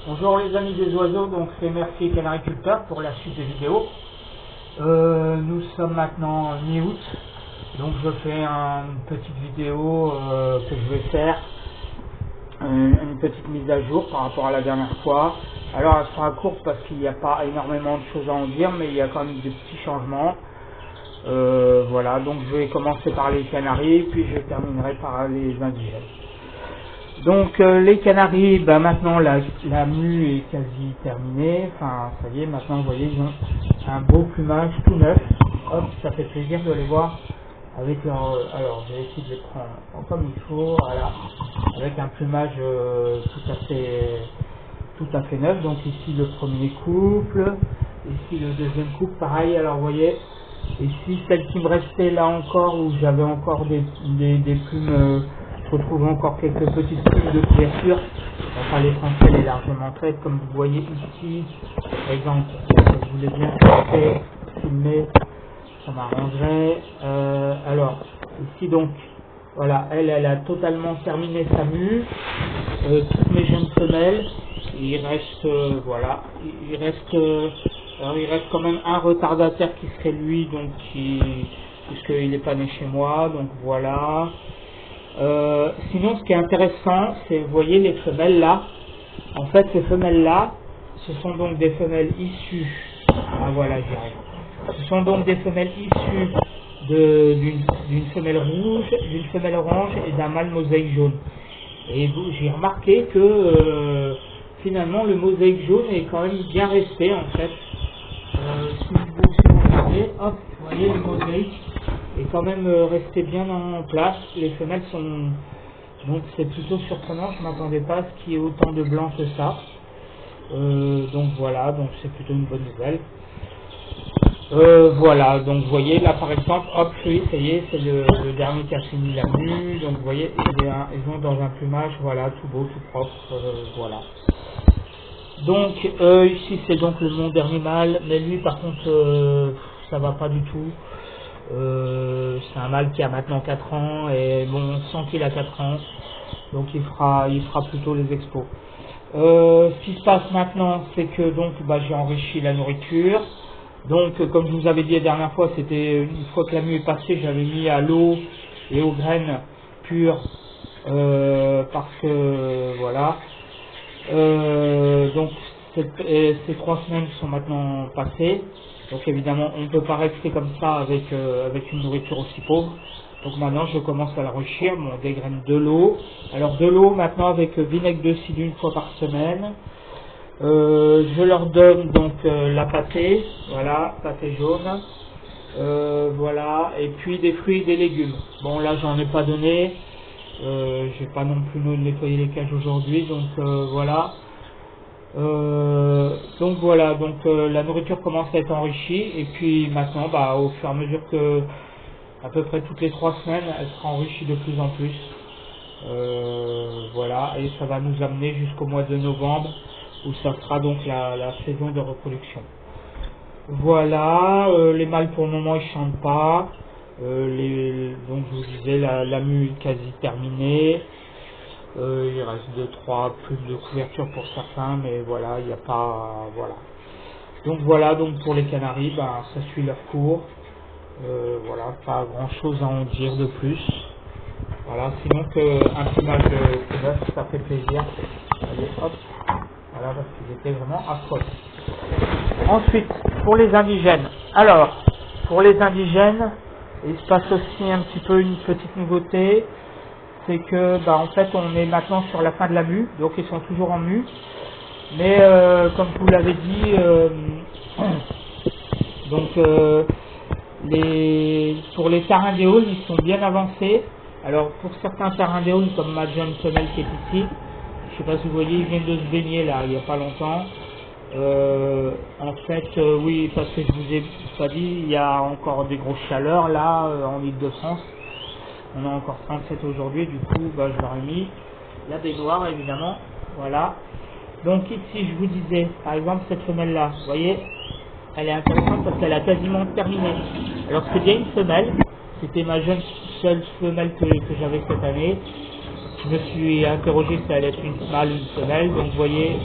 Bonjour les amis des oiseaux, donc c'est Merci Canariculteur pour la suite des vidéos. Nous sommes maintenant mi-août, donc je fais une petite vidéo que je vais faire, une petite mise à jour par rapport à la dernière fois. Alors elle sera courte parce qu'il n'y a pas énormément de choses à en dire, mais il y a quand même des petits changements. Voilà, donc je vais commencer par les canaris, puis je terminerai par les indigènes. Donc les canaris, maintenant la mue est quasi terminée, enfin ça y est, maintenant vous voyez ils ont un beau plumage tout neuf. Hop, ça fait plaisir de les voir avec leur... alors je vais essayer de les prendre comme il faut, voilà, avec un plumage tout à fait neuf. Donc ici le premier couple, ici le deuxième couple, pareil. Alors vous voyez, ici celle qui me restait là encore, où j'avais encore des plumes... je retrouve encore quelques petites plumes de couverture. Enfin l'essentiel est largement traité, comme vous voyez ici. Par exemple, je voulais bien filmer, ça m'arrangerait. Alors, ici donc, voilà, elle a totalement terminé sa mue. Toutes mes jeunes femelles, il reste, voilà, il reste quand même un retardataire qui serait lui, donc puisqu'il n'est pas né chez moi, donc voilà. Sinon ce qui est intéressant, c'est, vous voyez les femelles là, en fait ces femelles là, ce sont donc des femelles issues, voilà j'y arrive, ce sont donc des femelles issues d'une femelle rouge, d'une femelle orange et d'un mâle mosaïque jaune. Et j'ai remarqué que finalement le mosaïque jaune est quand même bien resté en fait. Si vous regardez, hop, vous voyez le mosaïque est quand même resté bien en place. Les femelles sont... donc c'est plutôt surprenant, je ne m'attendais pas à ce qu'il y ait autant de blanc que ça. Donc voilà, donc c'est plutôt une bonne nouvelle. Voilà, donc vous voyez là par exemple, hop, oui, ça y est, c'est le dernier qui a fini la mue. Donc vous voyez, ils ont dans un plumage, voilà, tout beau, tout propre, voilà. Donc ici c'est donc mon dernier mâle, mais lui par contre ça va pas du tout. C'est un mâle qui a maintenant 4 ans et bon, on sent qu'il a 4 ans, donc il fera plutôt les expos. Ce qui se passe maintenant, c'est que donc j'ai enrichi la nourriture. Donc comme je vous avais dit la dernière fois, c'était une fois que la mue est passée, j'avais mis à l'eau et aux graines pures parce que voilà. Donc ces 3 semaines sont maintenant passées. Donc évidemment on ne peut pas rester comme ça avec une nourriture aussi pauvre. Donc maintenant je commence à l'enrichir, on dégraine de l'eau. Alors de l'eau maintenant avec vinaigre de cidre une fois par semaine. Je leur donne donc la pâtée, voilà, pâtée jaune. Voilà, et puis des fruits et des légumes. Bon là j'en ai pas donné. J'ai pas non plus nettoyé les cages aujourd'hui, donc voilà. Donc voilà, donc la nourriture commence à être enrichie, et puis maintenant au fur et à mesure que à peu près toutes les 3 semaines elle sera enrichie de plus en plus. Voilà, et ça va nous amener jusqu'au mois de novembre où ça sera donc la saison de reproduction. Voilà, les mâles pour le moment ils chantent pas. Donc je vous disais la mue est quasi terminée. Il reste 2-3 plumes de couverture pour certains, mais voilà, il n'y a pas... voilà. Donc voilà, donc pour les canaris, ça suit leur cours. Voilà, pas grand chose à en dire de plus. Voilà, sinon qu'un plumage de neuf, ça fait plaisir. Allez, hop, voilà, parce qu'ils étaient vraiment affreux. Ensuite, pour les indigènes. Alors, pour les indigènes, il se passe aussi un petit peu une petite nouveauté. C'est que en fait on est maintenant sur la fin de la mue, donc ils sont toujours en mue, mais comme je vous l'avais dit, donc pour les tarindéoles ils sont bien avancés. Alors pour certains tarindéoles comme ma jeune femelle qui est ici, je sais pas si vous voyez, ils viennent de se baigner là il n'y a pas longtemps. En fait oui, parce que je vous ai pas dit, il y a encore des grosses chaleurs là en Île-de-France. On a encore 37 aujourd'hui, du coup je leur ai mis la baignoire évidemment, voilà. Donc ici je vous disais, par exemple cette femelle là, vous voyez, elle est intéressante parce qu'elle a quasiment terminé. Alors c'est bien une femelle, c'était ma seule femelle que j'avais cette année. Je me suis interrogé si elle allait être une mâle ou une femelle, donc vous voyez,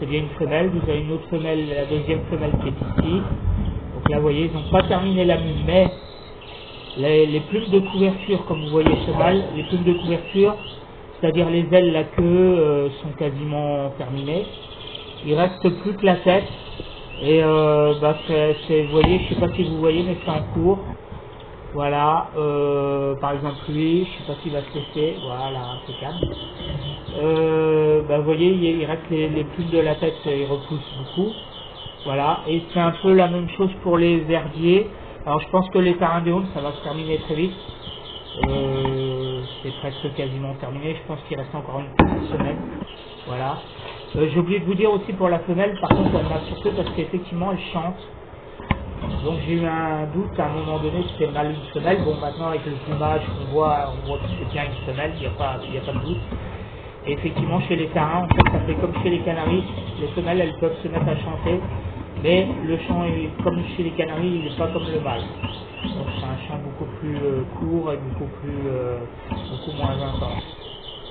c'est bien une femelle. Vous avez une autre femelle, la deuxième femelle qui est ici. Donc là, vous voyez, ils n'ont pas terminé la mue, mais les plumes de couverture, comme vous voyez ce mâle, les plumes de couverture, c'est-à-dire les ailes, la queue, sont quasiment terminées. Il reste plus que la tête. Et vous voyez, je sais pas si vous voyez, mais c'est en cours. Voilà, par exemple lui, je sais pas s'il va se laisser, voilà, impeccable. Vous voyez, il reste les plumes de la tête, ils repoussent beaucoup. Voilà, et c'est un peu la même chose pour les verdiers. Alors je pense que les tarindéones, ça va se terminer très vite. C'est presque quasiment terminé, je pense qu'il reste encore une petite semaine. Voilà. J'ai oublié de vous dire aussi pour la femelle, par contre elle m'a surpris parce qu'effectivement elle chante. Donc j'ai eu un doute à un moment donné si c'était mal une femelle. Bon, maintenant avec le plumage on voit que c'est bien une femelle, il n'y a pas de doute. Et effectivement chez les tarins, en fait ça fait comme chez les canaris, les femelles elles peuvent se mettre à chanter, mais le chant est comme chez les canaris, il n'est pas comme le mâle. Donc c'est un chant beaucoup plus court et beaucoup moins intense.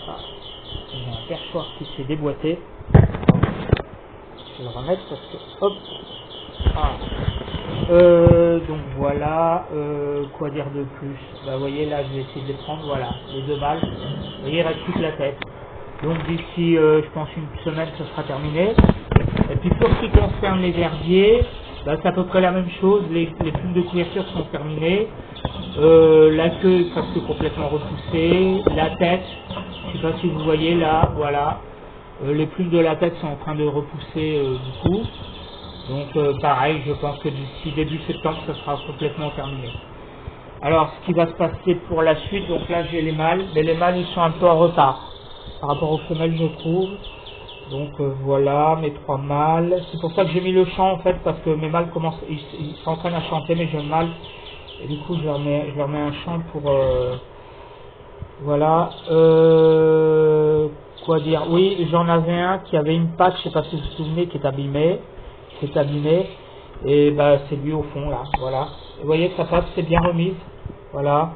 Ah, j'ai un perchoir qui s'est déboîté. Je vais le remettre parce que hop. Ah. Donc voilà, quoi dire de plus? Vous voyez là, je vais essayer de les prendre, voilà, les deux mâles. Vous voyez, il reste toute la tête. Donc d'ici, je pense une semaine, ça sera terminé. Et puis pour ce qui concerne les verdiers, c'est à peu près la même chose. Les plumes de couverture sont terminées. La queue est presque complètement repoussée. La tête, je ne sais pas si vous voyez là, voilà. Les plumes de la tête sont en train de repousser beaucoup. Donc pareil, je pense que d'ici début septembre, ça sera complètement terminé. Alors, ce qui va se passer pour la suite, donc là j'ai les mâles, mais les mâles ils sont un peu en retard par rapport aux femelles, je trouve. Donc voilà, mes trois mâles. C'est pour ça que j'ai mis le chant en fait, parce que mes mâles commencent, ils s'entraînent à chanter, mes jeunes mâles. Et du coup, je leur mets un chant pour... voilà. Quoi dire? Oui, j'en avais un qui avait une patte, je sais pas si vous vous souvenez, qui est abîmée. Et c'est lui au fond là, voilà. Vous voyez, sa patte s'est bien remise. Voilà.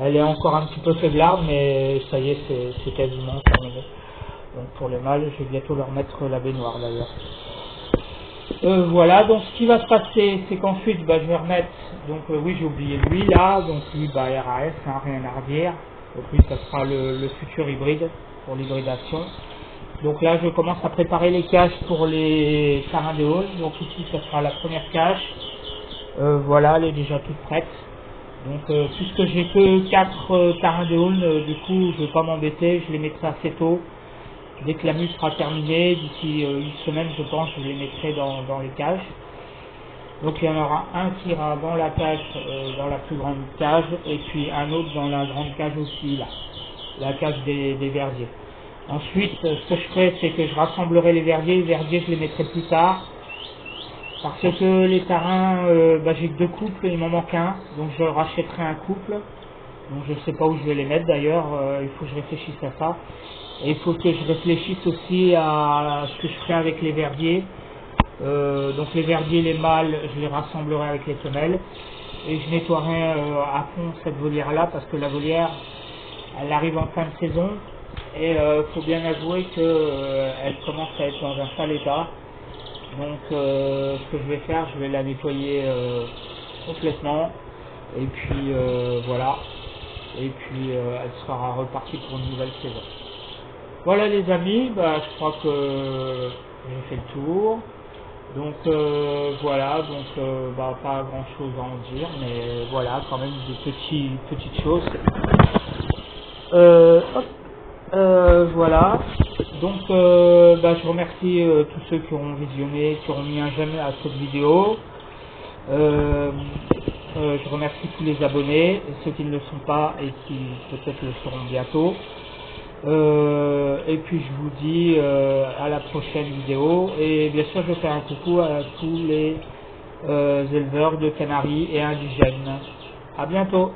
Elle est encore un petit peu faiblarde, mais ça y est, c'est quasiment terminé. Donc pour les mâles, je vais bientôt leur mettre la baignoire d'ailleurs. Voilà, donc ce qui va se passer, c'est qu'ensuite, je vais remettre, donc oui, j'ai oublié lui là, donc lui, RAS, hein, rien à redire. Donc lui, ça sera le futur hybride pour l'hybridation. Donc là, je commence à préparer les cages pour les tarindéones. Donc ici, ça sera la première cage. Voilà, elle est déjà toute prête. Donc puisque j'ai que 4 tarindéones, du coup, je ne vais pas m'embêter, je les mettrai assez tôt. Dès que la mue sera terminée, d'ici une semaine, je pense, je les mettrai dans les cages. Donc il y en aura un qui ira dans la cage, dans la plus grande cage, et puis un autre dans la grande cage aussi, là, la cage des verdiers. Ensuite, ce que je ferai, c'est que je rassemblerai les verdiers, je les mettrai plus tard, parce que les tarins, j'ai que 2 couples, il m'en manque un, donc je rachèterai un couple. Donc je ne sais pas où je vais les mettre d'ailleurs, il faut que je réfléchisse à ça. Et il faut que je réfléchisse aussi à ce que je ferai avec les verdiers. Donc les verdiers, les mâles, je les rassemblerai avec les femelles. Et je nettoierai à fond cette volière là, parce que la volière, elle arrive en fin de saison. Et il faut bien avouer qu'elle commence à être dans un sale état. Donc ce que je vais faire, je vais la nettoyer complètement. Et puis voilà. Et puis elle sera repartie pour une nouvelle saison. Voilà les amis, je crois que j'ai fait le tour. Donc voilà, donc pas grand chose à en dire, mais voilà, quand même des petites choses. Voilà. Donc je remercie tous ceux qui auront visionné, qui auront mis un j'aime à cette vidéo. Je remercie tous les abonnés, et ceux qui ne le sont pas et qui peut-être le seront bientôt. Et puis je vous dis à la prochaine vidéo. Et bien sûr, je fais un coucou à tous les éleveurs de canaris et indigènes. À bientôt.